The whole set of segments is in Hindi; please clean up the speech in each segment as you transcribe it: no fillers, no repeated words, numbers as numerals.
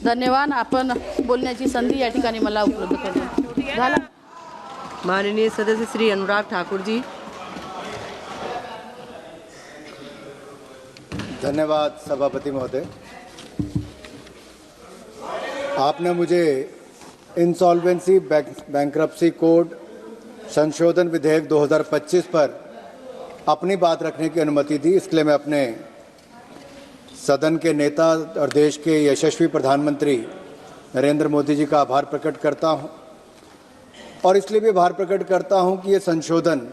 धन्यवाद. आपण बोलण्याची संधी या ठिकाणी मला उपलब्ध करून झाला. माननीय सदस्य श्री अनुराग ठाकुर जी. धन्यवाद सभापति महोदय. आपने मुझे इंसॉल्वेंसी बैंक्रप्सी कोड संशोधन विधेयक 2025 पर अपनी बात रखने की अनुमति दी. इसके लिए मैं अपने सदन के नेता और देश के यशस्वी प्रधानमंत्री नरेंद्र मोदी जी का आभार प्रकट करता हूं. और इसलिए भी आभार प्रकट करता हूं कि ये संशोधन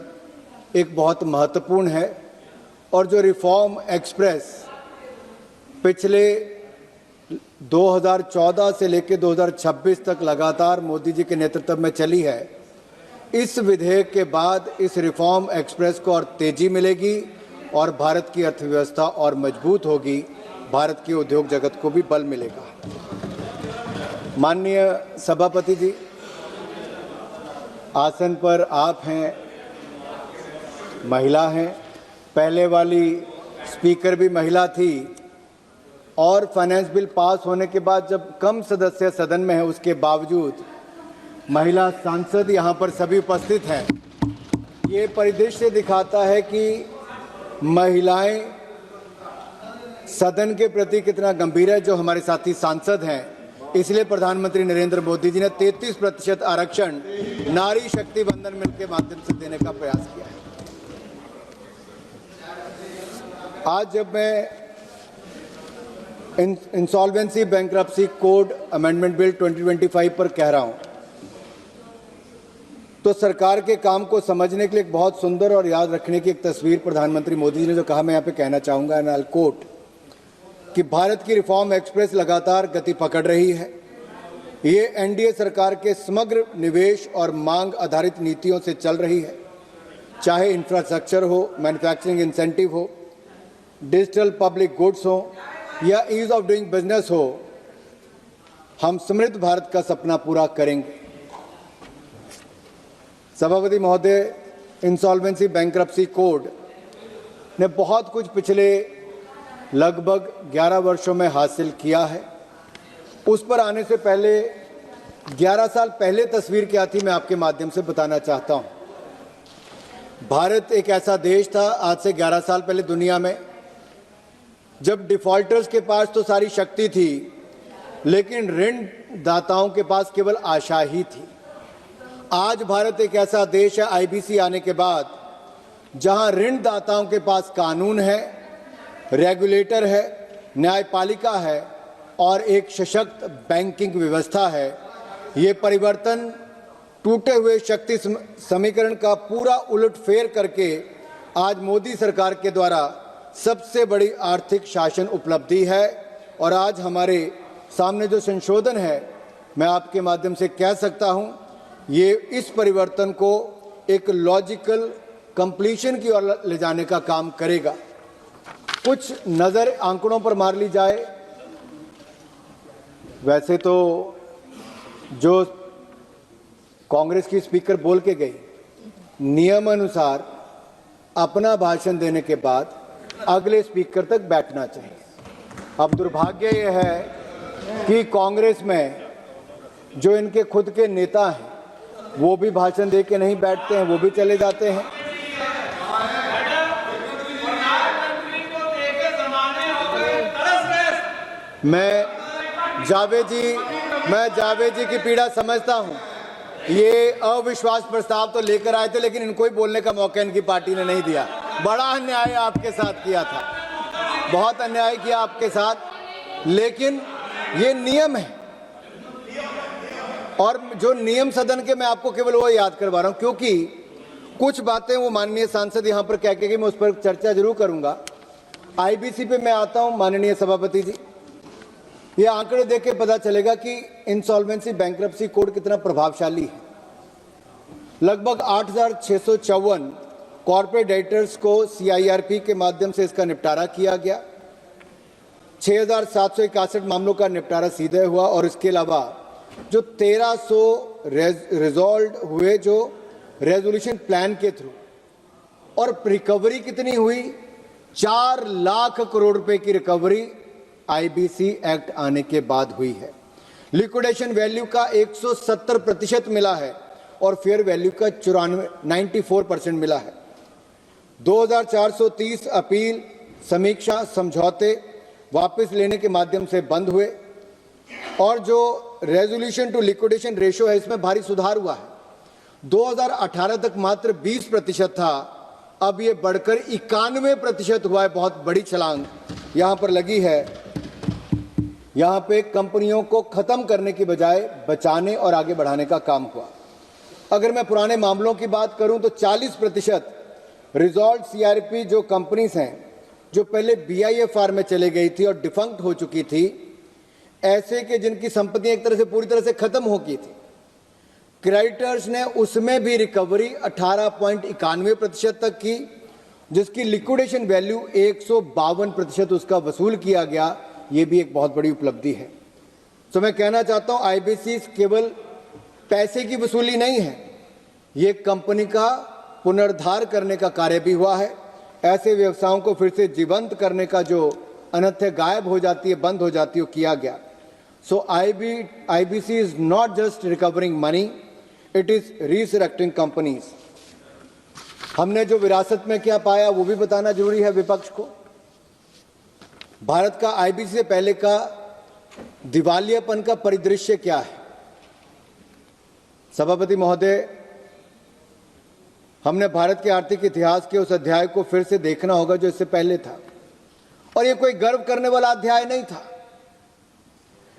एक बहुत महत्वपूर्ण है और जो रिफॉर्म एक्सप्रेस पिछले 2014 से लेकर 2026 तक लगातार मोदी जी के नेतृत्व में चली है, इस विधेयक के बाद इस रिफॉर्म एक्सप्रेस को और तेजी मिलेगी और भारत की अर्थव्यवस्था और मजबूत होगी, भारत के उद्योग जगत को भी बल मिलेगा. माननीय सभापति जी, आसन पर आप हैं, महिला हैं, पहले वाली स्पीकर भी महिला थी और फाइनेंस बिल पास होने के बाद जब कम सदस्य सदन में है उसके बावजूद महिला सांसद यहाँ पर सभी उपस्थित हैं. ये परिदृश्य दिखाता है कि महिलाएं सदन के प्रति कितना गंभीर है. जो हमारे साथी सांसद हैं, इसलिए प्रधानमंत्री नरेंद्र मोदी जी ने 33% आरक्षण नारी शक्ति बंधन मिल के माध्यम से देने का प्रयास किया है. आज जब मैं insolvency bankruptcy code amendment bill 2025 पर कह रहा हूं, तो सरकार के काम को समझने के लिए एक बहुत सुंदर और याद रखने की एक तस्वीर प्रधानमंत्री मोदी जी ने जो कहा मैं यहाँ पे कहना चाहूँगा, एंड आई कोट, कि भारत की रिफॉर्म एक्सप्रेस लगातार गति पकड़ रही है. ये एनडीए सरकार के समग्र निवेश और मांग आधारित नीतियों से चल रही है. चाहे इंफ्रास्ट्रक्चर हो, मैन्युफैक्चरिंग इंसेंटिव हो, डिजिटल पब्लिक गुड्स हो या ईज ऑफ डूइंग बिजनेस हो, हम समृद्ध भारत का सपना पूरा करेंगे. सभापति महोदय, इंसॉल्वेंसी बैंक्रप्सी कोड ने बहुत कुछ पिछले लगभग 11 वर्षों में हासिल किया है. उस पर आने से पहले 11 साल पहले तस्वीर क्या थी मैं आपके माध्यम से बताना चाहता हूं. भारत एक ऐसा देश था आज से 11 साल पहले दुनिया में जब डिफॉल्टर्स के पास तो सारी शक्ति थी, लेकिन ऋण दाताओं के पास केवल आशा ही थी. आज भारत एक ऐसा देश है आईबीसी आने के बाद जहां ऋण दाताओं के पास कानून है, रेगुलेटर है, न्यायपालिका है और एक सशक्त बैंकिंग व्यवस्था है. ये परिवर्तन टूटे हुए शक्ति समीकरण का पूरा उलटफेर करके आज मोदी सरकार के द्वारा सबसे बड़ी आर्थिक शासन उपलब्धि है. और आज हमारे सामने जो संशोधन है, मैं आपके माध्यम से कह सकता हूं, ये इस परिवर्तन को एक लॉजिकल कंप्लीशन की ओर ले जाने का काम करेगा. कुछ नज़र आंकड़ों पर मार ली जाए, वैसे तो जो कांग्रेस की स्पीकर बोल के गई, नियम अनुसार अपना भाषण देने के बाद अगले स्पीकर तक बैठना चाहिए. अब दुर्भाग्य यह है कि कांग्रेस में जो इनके खुद के नेता हैं वो भी भाषण दे के नहीं बैठते हैं, वो भी चले जाते हैं. मैं जावेद जी की पीड़ा समझता हूं. ये अविश्वास प्रस्ताव तो लेकर आए थे, लेकिन इनको ही बोलने का मौका इनकी पार्टी ने नहीं दिया. बड़ा अन्याय आपके साथ किया था, बहुत अन्याय किया आपके साथ, लेकिन ये नियम है. और जो नियम सदन के, मैं आपको केवल वो याद करवा रहा हूं, क्योंकि कुछ बातें वो माननीय सांसद यहां पर कह के गए, मैं उस पर चर्चा जरूर करूंगा. आईबीसी पे मैं आता हूं. माननीय सभापति जी, ये आंकड़े देख के पता चलेगा कि इंसॉल्वेंसी बैंक्रप्सी कोड कितना प्रभावशाली है. लगभग 8,654 कॉर्पोरेट डेटर्स को सीआईआरपी के माध्यम से इसका निपटारा किया गया. 6,761 मामलों का निपटारा सीधे हुआ और इसके अलावा जो 1,300 रिजॉल्व हुए जो रेजोल्यूशन प्लान के थ्रू, और रिकवरी कितनी हुई, 4 लाख करोड़ रुपए की रिकवरी आईबीसी एक्ट आने के बाद हुई है. लिक्विडेशन वैल्यू का 170% मिला है और फेयर वैल्यू का 94% मिला है। 2430 अपील, समीक्षा, समझौते वापस लेने के माध्यम से बंद हुए और जो रेजोल्यूशन टू लिक्विडेशन रेशियो है इसमें भारी सुधार हुआ है। 2018 तक मात्र 20% था, अब ये बढ़कर 91% हुआ है। बहुत बड़ी छलांग यहां पर लगी है। यहां पे कंपनियों को खत्म करने की बजाय बचाने और आगे बढ़ाने का काम हुआ। अगर मैं पुराने मामलों की बात करूं तो 40% रिजॉल्व सीआरपी जो कंपनीज हैं जो पहले बीआईएफआर में चले गई थी और डिफंक्ट हो चुकी थी, ऐसे के जिनकी संपत्ति एक तरह से पूरी तरह से खत्म हो गई थी, क्रेडिटर्स ने उसमें भी रिकवरी 18.91% तक की, जिसकी लिक्विडेशन वैल्यू 152% उसका वसूल किया गया। ये भी एक बहुत बड़ी उपलब्धि है। तो मैं कहना चाहता हूं आईबीसी केवल पैसे की वसूली नहीं है, ये कंपनी का पुनरुद्धार करने का कार्य भी हुआ है। ऐसे व्यवसायों को फिर से जीवंत करने का जो अन्यथा गायब हो जाती है, बंद हो जाती है, वो किया गया। So IBC is not just recovering money, it is resurrecting companies. हमने जो विरासत में क्या पाया वो भी बताना जरूरी है विपक्ष को। भारत का आईबीसी से पहले का दिवालियापन का परिदृश्य क्या है? सभापति महोदय, हमने भारत के आर्थिक इतिहास के उस अध्याय को फिर से देखना होगा जो इससे पहले था, और ये कोई गर्व करने वाला अध्याय नहीं था।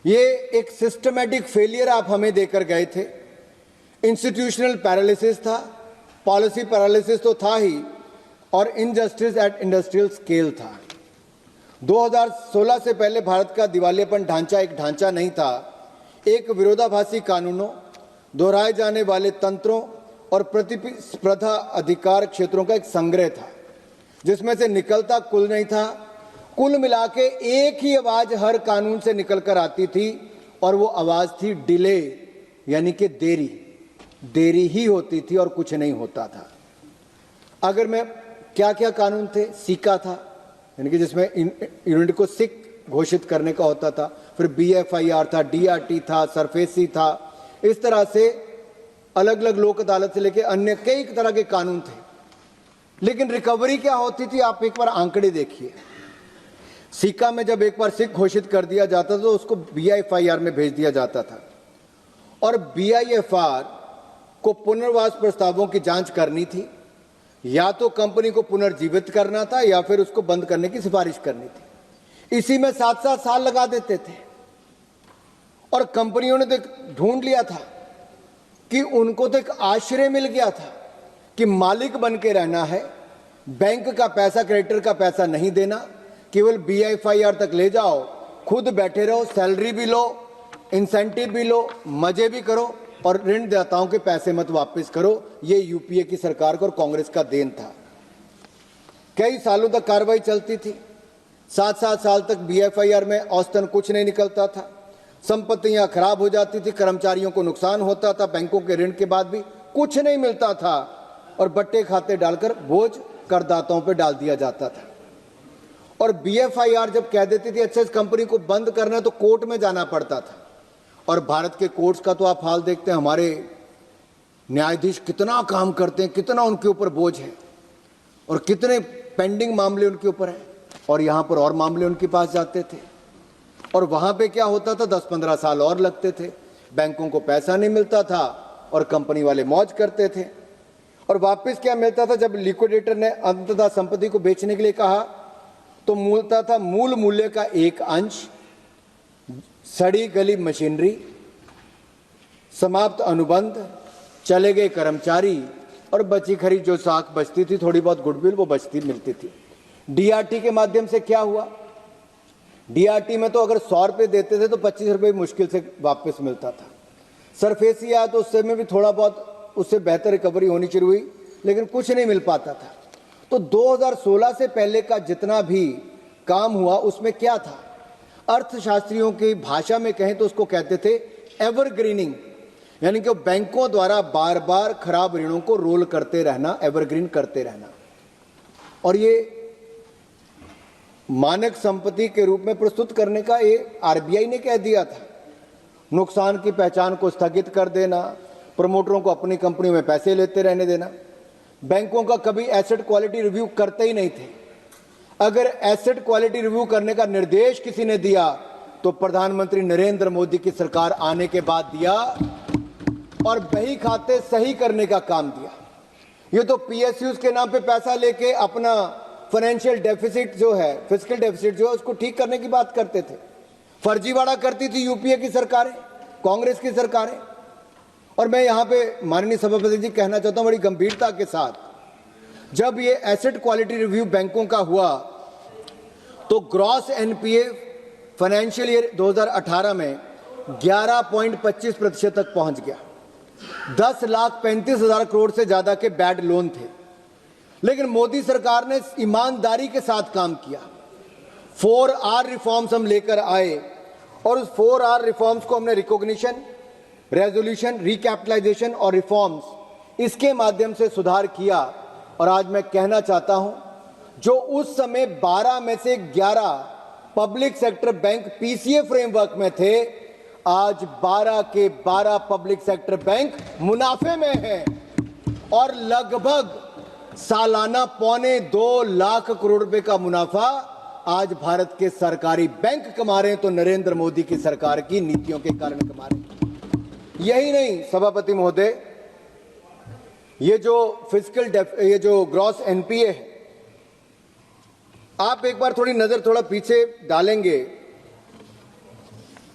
ये एक सिस्टमैटिक फेलियर आप हमें देकर गए थे। इंस्टीट्यूशनल पैरालिसिस था, पॉलिसी पैरालिसिस तो था ही, और इनजस्टिस एट इंडस्ट्रियल स्केल था। 2016 से पहले भारत का दिवालियापन ढांचा एक ढांचा नहीं था, एक विरोधाभासी कानूनों, दोहराए जाने वाले तंत्रों और प्रतिस्पर्धा अधिकार क्षेत्रों का एक संग्रह था, जिसमें से निकलता कुल नहीं था। कुल मिला के एक ही आवाज हर कानून से निकलकर आती थी, और वो आवाज थी डिले, यानी कि देरी ही होती थी और कुछ नहीं होता था। अगर मैं क्या क्या कानून थे? सीका था, यानी कि जिसमें यूनिट को सिक घोषित करने का होता था, फिर बीएफआईआर था, डीआरटी था, सरफेसी था। इस तरह से अलग अलग लोक अदालत से लेकर अन्य कई तरह के कानून थे। लेकिन रिकवरी क्या होती थी? आप एक बार आंकड़े देखिए। सीका में जब एक बार सिक घोषित कर दिया जाता था तो उसको बीआईएफआईआर में भेज दिया जाता था, और बीआईएफआर को पुनर्वास प्रस्तावों की जांच करनी थी। या तो कंपनी को पुनर्जीवित करना था या फिर उसको बंद करने की सिफारिश करनी थी। इसी में 7-7 साल लगा देते थे, और कंपनियों ने तो ढूंढ लिया था कि उनको तो एक आश्रय मिल गया था कि मालिक बन के रहना है, बैंक का पैसा, क्रेडिटर का पैसा नहीं देना, केवल बीआईएफआईआर तक ले जाओ, खुद बैठे रहो, सैलरी भी लो, इंसेंटिव भी लो, मजे भी करो, और ऋण दाताओं के पैसे मत वापस करो। ये यूपीए की सरकार को और कांग्रेस का देन था। कई सालों तक कार्रवाई चलती थी, 7-7 साल तक बीएफआईआर में औसतन कुछ नहीं निकलता था। संपत्तियां खराब हो जाती थी, कर्मचारियों को नुकसान होता था, बैंकों के ऋण के बाद भी कुछ नहीं मिलता था, और बट्टे खाते डालकर बोझ करदाताओं पर डाल दिया जाता था। और बीएफआईआर जब कह देती थी अच्छा इस कंपनी को बंद करना है, तो कोर्ट में जाना पड़ता था। और भारत के कोर्ट्स का तो आप हाल देखते हैं, हमारे न्यायाधीश कितना काम करते हैं, कितना उनके ऊपर बोझ है, और कितने पेंडिंग मामले उनके ऊपर हैं, और यहाँ पर और मामले उनके पास जाते थे। और वहाँ पे क्या होता था? 10-15 साल और लगते थे, बैंकों को पैसा नहीं मिलता था, और कंपनी वाले मौज करते थे। और वापस क्या मिलता था? जब लिक्विडेटर ने अंततः संपत्ति को बेचने के लिए कहा तो मिलता था मूल मूल्य का एक अंश, सड़ी गली मशीनरी, समाप्त अनुबंध, चले गए कर्मचारी, और बची खरी जो साख बचती थी, थोड़ी बहुत गुडविल, वो बचती मिलती थी। डीआरटी के माध्यम से क्या हुआ? डीआरटी में तो अगर 100 रुपये देते थे तो 25 रुपये मुश्किल से वापस मिलता था। सरफेसी आया तो उससे में भी थोड़ा बहुत उससे बेहतर रिकवरी होनी शुरू हुई, लेकिन कुछ नहीं मिल पाता था। तो 2016 से पहले का जितना भी काम हुआ उसमें क्या था? अर्थशास्त्रियों की भाषा में कहें तो उसको कहते थे एवरग्रीनिंग, यानी कि बैंकों द्वारा बार बार खराब ऋणों को रोल करते रहना, एवरग्रीन करते रहना। और ये मानक संपत्ति के रूप में प्रस्तुत करने का ये आरबीआई ने कह दिया था। नुकसान की पहचान को स्थगित कर देना, प्रमोटरों को अपनी कंपनी में पैसे लेते रहने देना। बैंकों का कभी एसेट क्वालिटी रिव्यू करते ही नहीं थे। अगर एसेट क्वालिटी रिव्यू करने का निर्देश किसी ने दिया तो प्रधानमंत्री नरेंद्र मोदी की सरकार आने के बाद दिया, और बही खाते सही करने का काम दिया। ये तो पीएसयूज के नाम पे पैसा लेके अपना फाइनेंशियल डेफिसिट जो है, फिस्कल डेफिसिट जो है, उसको ठीक करने की बात करते थे। फर्जीवाड़ा करती थी यूपीए की सरकारें, कांग्रेस की सरकारें। और मैं यहां पे माननीय सभापति जी कहना चाहता हूं बड़ी गंभीरता के साथ, जब ये एसेट क्वालिटी रिव्यू बैंकों का हुआ तो ग्रॉस एनपीए फाइनेंशियल ईयर 2018 में 11.25% तक पहुंच गया। 10,35,000 करोड़ से ज्यादा के बैड लोन थे। लेकिन मोदी सरकार ने ईमानदारी के साथ काम किया। 4R रिफॉर्म्स हम लेकर आए और उस 4R रिफॉर्म्स को हमने रिकॉग्निशन, रेजोल्यूशन, रिकैपिटलाइजेशन और रिफॉर्म्स, इसके माध्यम से सुधार किया। और आज मैं कहना चाहता हूं, जो उस समय 12 में से 11 public sector bank PCA framework में थे, आज 12 के 12 पब्लिक सेक्टर बैंक मुनाफे में हैं और लगभग सालाना 2.25 लाख करोड़ रुपए का मुनाफा आज भारत के सरकारी बैंक कमा रहे हैं। तो नरेंद्र मोदी की सरकार की नीतियों के कारण कमा रहे हैं। यही नहीं सभापति महोदय, ये जो ग्रॉस एनपीए है, आप एक बार थोड़ी नजर थोड़ा पीछे डालेंगे।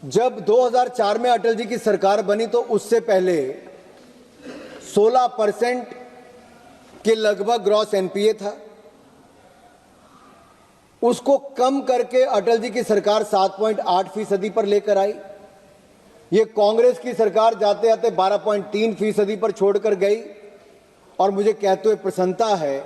जब 2004 में अटल जी की सरकार बनी तो उससे पहले 16% के लगभग ग्रॉस एनपीए था। उसको कम करके अटल जी की सरकार 7.8% पर लेकर आई। ये कांग्रेस की सरकार जाते जाते 12.3% पर छोड़कर गई। और मुझे कहते हुए प्रसन्नता है,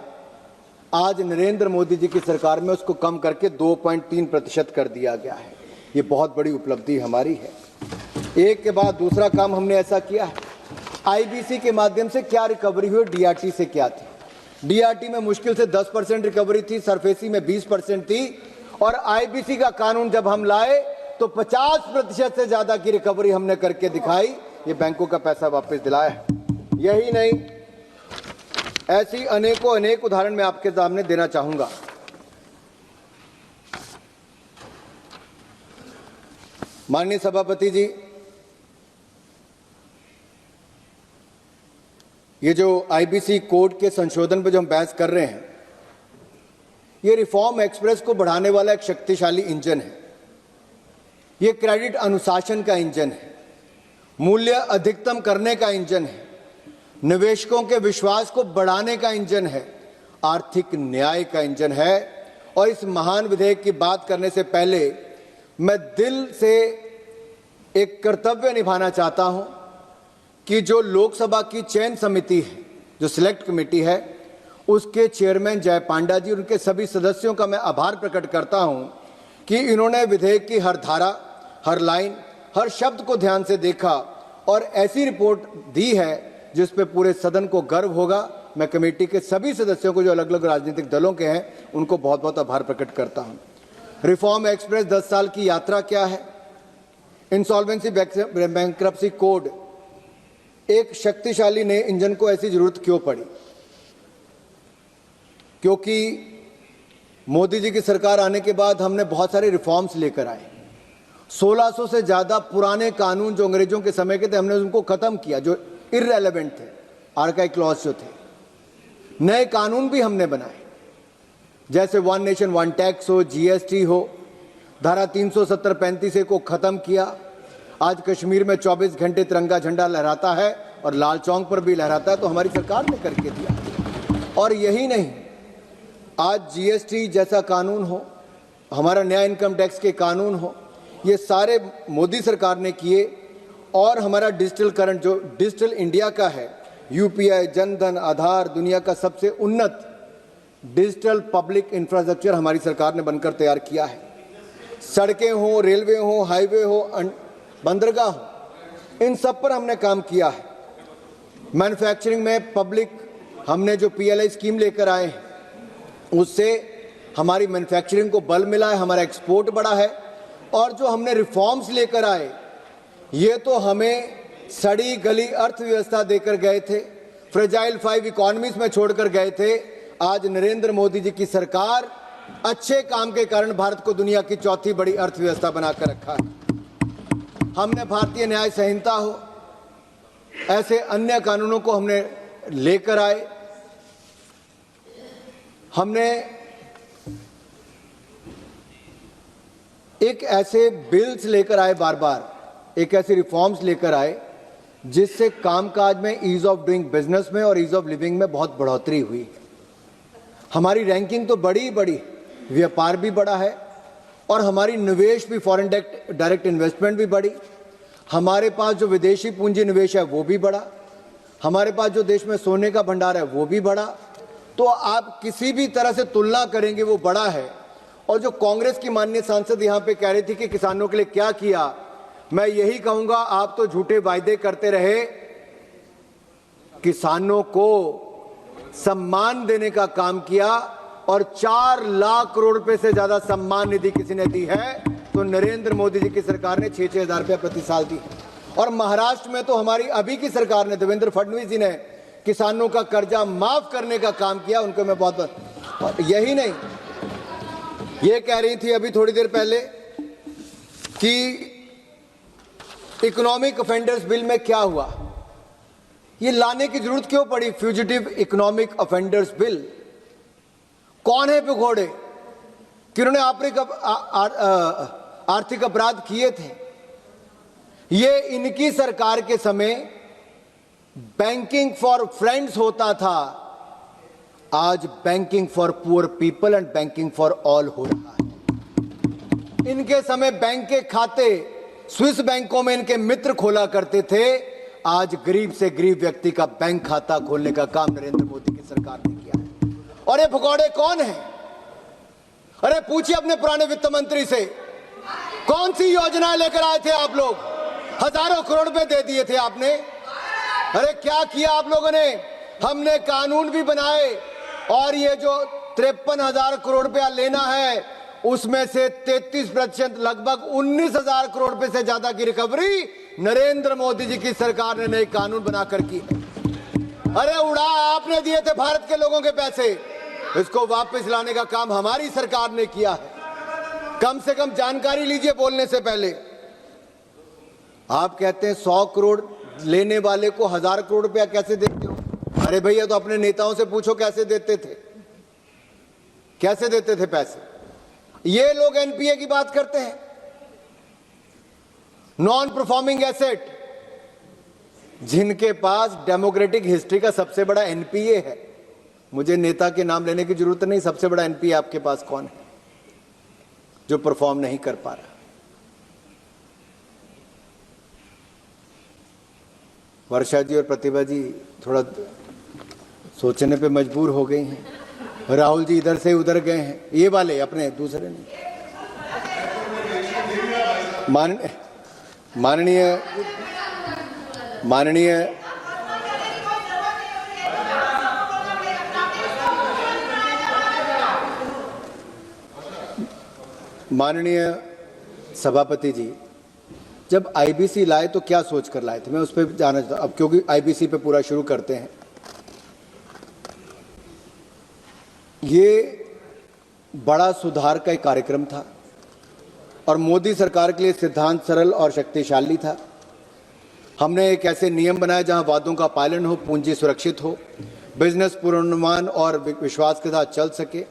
आज नरेंद्र मोदी जी की सरकार में उसको कम करके 2.3% कर दिया गया है। ये बहुत बड़ी उपलब्धि हमारी है। एक के बाद दूसरा काम हमने ऐसा किया है। आईबीसी के माध्यम से क्या रिकवरी हुई, डीआरटी से क्या थी। डीआरटी में मुश्किल से 10% रिकवरी थी, सरफेसी में 20% थी। और आईबीसी का कानून जब हम लाए तो 50% से ज्यादा की रिकवरी हमने करके दिखाई। ये बैंकों का पैसा वापस दिलाया है। यही नहीं, ऐसी अनेक उदाहरण मैं आपके सामने देना चाहूंगा। माननीय सभापति जी, ये जो आईबीसी कोड के संशोधन पर जो हम बहस कर रहे हैं, ये रिफॉर्म एक्सप्रेस को बढ़ाने वाला एक शक्तिशाली इंजन है। ये क्रेडिट अनुशासन का इंजन है, मूल्य अधिकतम करने का इंजन है, निवेशकों के विश्वास को बढ़ाने का इंजन है, आर्थिक न्याय का इंजन है। और इस महान विधेयक की बात करने से पहले मैं दिल से एक कर्तव्य निभाना चाहता हूं कि जो लोकसभा की चयन समिति है, जो सिलेक्ट कमेटी है, उसके चेयरमैन जय पांडा जी, उनके सभी सदस्यों का मैं आभार प्रकट करता हूं कि इन्होंने विधेयक की हर धारा, हर लाइन, हर शब्द को ध्यान से देखा और ऐसी रिपोर्ट दी है जिस पे पूरे सदन को गर्व होगा। मैं कमेटी के सभी सदस्यों को, जो अलग अलग राजनीतिक दलों के हैं, उनको बहुत बहुत आभार प्रकट करता हूं। रिफॉर्म एक्सप्रेस 10 साल की यात्रा क्या है, इंसॉल्वेंसी बैंक्रप्सी कोड एक शक्तिशाली नए इंजन को ऐसी जरूरत क्यों पड़ी? क्योंकि मोदी जी की सरकार आने के बाद हमने बहुत सारे रिफॉर्म्स लेकर आए। 1600 से ज्यादा पुराने कानून जो अंग्रेजों के समय के थे, हमने उनको खत्म किया, जो इररेलेवेंट थे, आर्काइक क्लॉज जो थे। नए कानून भी हमने बनाए, जैसे वन नेशन वन टैक्स हो, जीएसटी हो, धारा 370-35 को खत्म किया। आज कश्मीर में 24 घंटे तिरंगा झंडा लहराता है और लाल चौक पर भी लहराता है, तो हमारी सरकार ने करके दिया। और यही नहीं, आज जीएसटी जैसा कानून हो, हमारा नया इनकम टैक्स के कानून हो, ये सारे मोदी सरकार ने किए। और हमारा डिजिटल करंट जो डिजिटल इंडिया का है, यूपीआई, जनधन, आधार, दुनिया का सबसे उन्नत डिजिटल पब्लिक इंफ्रास्ट्रक्चर हमारी सरकार ने बनकर तैयार किया है। सड़कें हो, रेलवे हो, हाईवे हो, बंदरगाह हो, इन सब पर हमने काम किया है। मैन्युफैक्चरिंग में पब्लिक हमने जो पीएलआई स्कीम लेकर आए हैं, उससे हमारी मैन्युफैक्चरिंग को बल मिला है, हमारा एक्सपोर्ट बढ़ा है। और जो हमने रिफॉर्म्स लेकर आए, ये तो हमें सड़ी गली अर्थव्यवस्था देकर गए थे, फ्रेजाइल 5 इकोनॉमीज में छोड़कर गए थे। आज नरेंद्र मोदी जी की सरकार अच्छे काम के कारण भारत को दुनिया की चौथी बड़ी अर्थव्यवस्था बनाकर रखा है। हमने भारतीय न्याय संहिता हो, ऐसे अन्य कानूनों को हमने लेकर आए। हमने एक ऐसे बिल्स लेकर आए, बार बार एक ऐसे रिफॉर्म्स लेकर आए जिससे कामकाज में, ईज ऑफ डूइंग बिजनेस में और ईज ऑफ लिविंग में बहुत बढ़ोतरी हुई। हमारी रैंकिंग तो बड़ी बड़ी, व्यापार भी बढ़ा है और हमारी निवेश भी, फॉरेन डायरेक्ट इन्वेस्टमेंट भी बढ़ी। हमारे पास जो विदेशी पूंजी निवेश है वो भी बढ़ा। हमारे पास जो देश में सोने का भंडार है वो भी बढ़ा। तो आप किसी भी तरह से तुलना करेंगे वो बड़ा है। और जो कांग्रेस की माननीय सांसद यहाँ पे कह रही थी कि किसानों के लिए क्या किया, मैं यही कहूंगा, आप तो झूठे वायदे करते रहे। किसानों को सम्मान देने का काम किया और 4 लाख करोड़ रुपए से ज्यादा सम्मान निधि किसी ने दी है तो नरेंद्र मोदी जी की सरकार ने 6-6 हजार रुपया प्रति साल दी। और महाराष्ट्र में तो हमारी अभी की सरकार ने, देवेंद्र फडणवीस जी ने किसानों का कर्जा माफ करने का काम किया। उनको मैं बहुत, यही नहीं, ये कह रही थी अभी थोड़ी देर पहले कि इकोनॉमिक ऑफेंडर्स बिल में क्या हुआ, ये लाने की जरूरत क्यों पड़ी? फ्यूजिटिव इकोनॉमिक ऑफेंडर्स बिल कौन है भगोड़े कि उन्होंने आर्थिक अपराध किए थे? ये इनकी सरकार के समय बैंकिंग फॉर फ्रेंड्स होता था, आज banking for poor people and banking for all हो रहा है। इनके समय बैंक के खाते स्विस बैंकों में इनके मित्र खोला करते थे, आज गरीब से गरीब व्यक्ति का बैंक खाता खोलने का काम नरेंद्र मोदी की सरकार ने किया है। और ये भगौड़े कौन है? अरे पूछिए अपने पुराने वित्त मंत्री से, कौन सी योजनाएं लेकर आए थे आप लोग? हजारों करोड़ रुपए दे दिए थे आपने। अरे क्या किया आप लोगों ने? हमने कानून भी बनाए और ये जो 53,000 करोड़ रुपया लेना है उसमें से 33% लगभग 19,000 करोड़ रुपए से ज्यादा की रिकवरी नरेंद्र मोदी जी की सरकार ने नए कानून बनाकर की। अरे उड़ा आपने दिए थे भारत के लोगों के पैसे, इसको वापस लाने का काम हमारी सरकार ने किया है। कम से कम जानकारी लीजिए बोलने से पहले। आप कहते हैं 100 करोड़ लेने वाले को 1000 करोड़ रुपया कैसे देते हो? अरे भैया तो अपने नेताओं से पूछो कैसे देते थे, कैसे देते थे पैसे। ये लोग एनपीए की बात करते हैं, नॉन परफॉर्मिंग एसेट, जिनके पास डेमोक्रेटिक हिस्ट्री का सबसे बड़ा एनपीए है। मुझे नेता के नाम लेने की जरूरत नहीं, सबसे बड़ा एनपीए आपके पास कौन है जो परफॉर्म नहीं कर पा रहा? वर्षा जी और प्रतिभा जी थोड़ा सोचने पे मजबूर हो गई हैं। राहुल जी इधर से उधर गए हैं, ये वाले अपने दूसरे नहीं। माननीय माननीय सभापति जी, जब आईबीसी लाए तो क्या सोच कर लाए थे? मैं उस पर जाना चाहता हूं, अब क्योंकि आईबीसी पे पूरा शुरू करते हैं। ये बड़ा सुधार का एक कार्यक्रम था और मोदी सरकार के लिए सिद्धांत सरल और शक्तिशाली था। हमने एक ऐसे नियम बनाए जहां वादों का पालन हो, पूंजी सुरक्षित हो, बिजनेस पूर्वानुमान और विश्वास के साथ चल सके।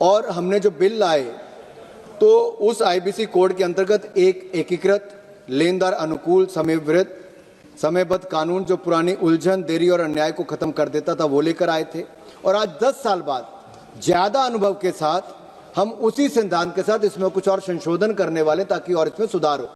और हमने जो बिल लाए तो उस आईबीसी कोड के अंतर्गत एक एकीकृत, लेनदार अनुकूल, समयबद्ध कानून जो पुरानी उलझन, देरी और अन्याय को खत्म कर देता था वो लेकर आए थे। और आज 10 साल बाद ज्यादा अनुभव के साथ हम उसी सिद्धांत के साथ इसमें कुछ और संशोधन करने वाले ताकि और इसमें सुधार हो।